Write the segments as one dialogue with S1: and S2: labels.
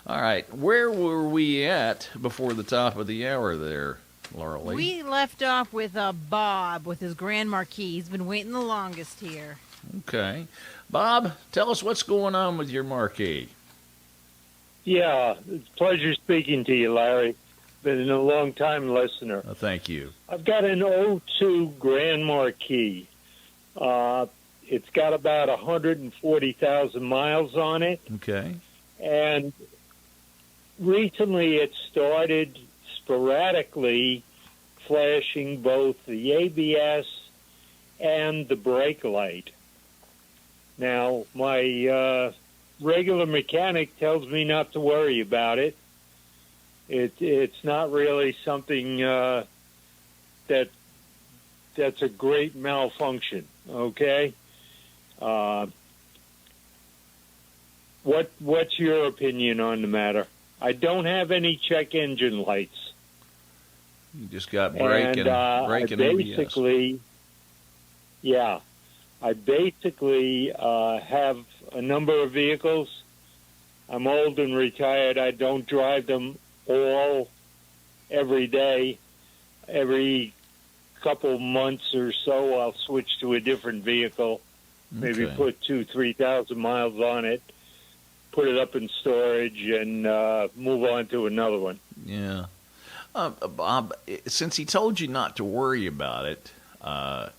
S1: All right, where were we at before the top of the hour there, Laura Lee?
S2: We left off with Bob with his Grand Marquis. He's been waiting the longest here.
S1: Okay. Bob, tell us what's going on with your Marquis.
S3: Yeah, it's a pleasure speaking to you, Larry. Been a long-time listener.
S1: Thank you.
S3: I've got an '02 Grand Marquis. It's got about 140,000 miles on it.
S1: Okay.
S3: And recently it started sporadically flashing both the ABS and the brake light. Now, my regular mechanic tells me not to worry about it. It's not really something that's a great malfunction, okay? What's your opinion on the matter? I don't have any check engine lights.
S1: You just got brake and
S3: basically, yeah, I basically have a number of vehicles. I'm old and retired. I don't drive them all every day. Every couple months or so, I'll switch to a different vehicle. Maybe put 2,000-3,000 miles on it, put it up in storage, and move on to another one.
S1: Yeah. Bob, since he told you not to worry about it,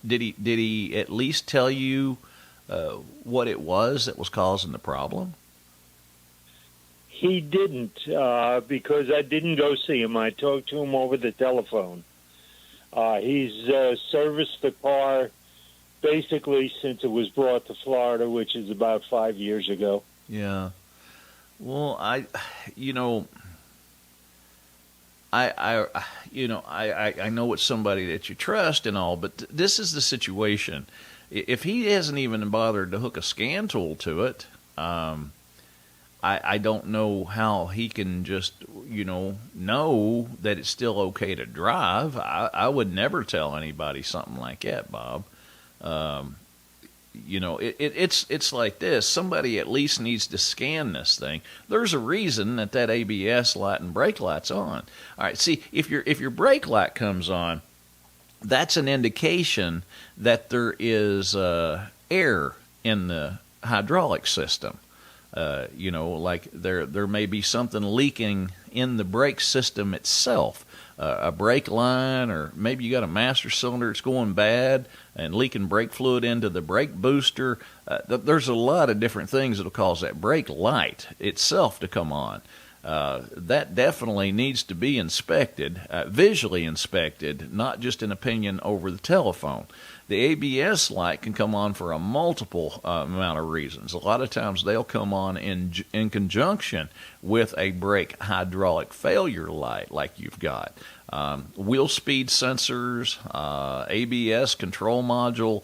S1: did he at least tell you what it was that was causing the problem?
S3: He didn't, because I didn't go see him. I talked to him over the telephone. He's serviced the car basically since it was brought to Florida, which is about 5 years ago.
S1: Yeah. Well, I know it's somebody that you trust and all, but this is the situation. If he hasn't even bothered to hook a scan tool to it, I don't know how he can just, know that it's still okay to drive. I would never tell anybody something like that, Bob. It's like this. Somebody at least needs to scan this thing. There's a reason that ABS light and brake light's on. All right, see, if your brake light comes on, that's an indication that there is air in the hydraulic system. Like there may be something leaking in the brake system itself. A brake line, or maybe you got a master cylinder that's going bad and leaking brake fluid into the brake booster. There's a lot of different things that will cause that brake light itself to come on. That definitely needs to be inspected, visually inspected, not just an opinion over the telephone. The ABS light can come on for a multiple amount of reasons. A lot of times they'll come on in conjunction with a brake hydraulic failure light like you've got. Wheel speed sensors, ABS control module,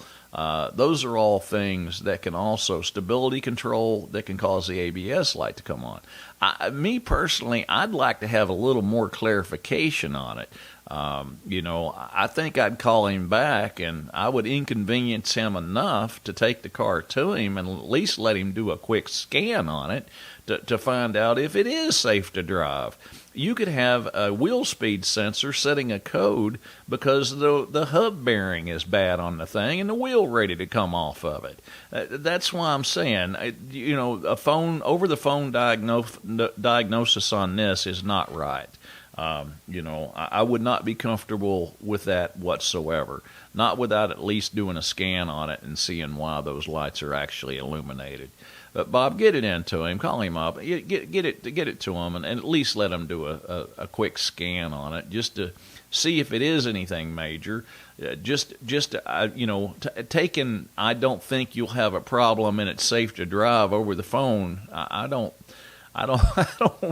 S1: those are all things that can also, stability control, that can cause the ABS light to come on. Me personally, I'd like to have a little more clarification on it. I think I'd call him back and I would inconvenience him enough to take the car to him and at least let him do a quick scan on it to find out if it is safe to drive. You could have a wheel speed sensor setting a code because the hub bearing is bad on the thing and the wheel ready to come off of it. That's why I'm saying, a over-the-phone diagnosis on this is not right. I would not be comfortable with that whatsoever. Not without at least doing a scan on it and seeing why those lights are actually illuminated. But Bob, get it into him. Call him up. Get it to him, and at least let him do a quick scan on it, just to see if it is anything major. Taking, I don't think you'll have a problem and it's safe to drive over the phone. I don't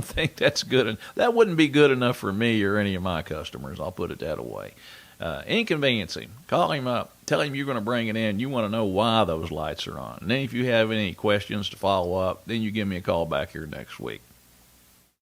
S1: think that's good. That wouldn't be good enough for me or any of my customers. I'll put it that way. Inconvenience him. Call him up. Tell him you're going to bring it in. You want to know why those lights are on. And then if you have any questions to follow up, then you give me a call back here next week.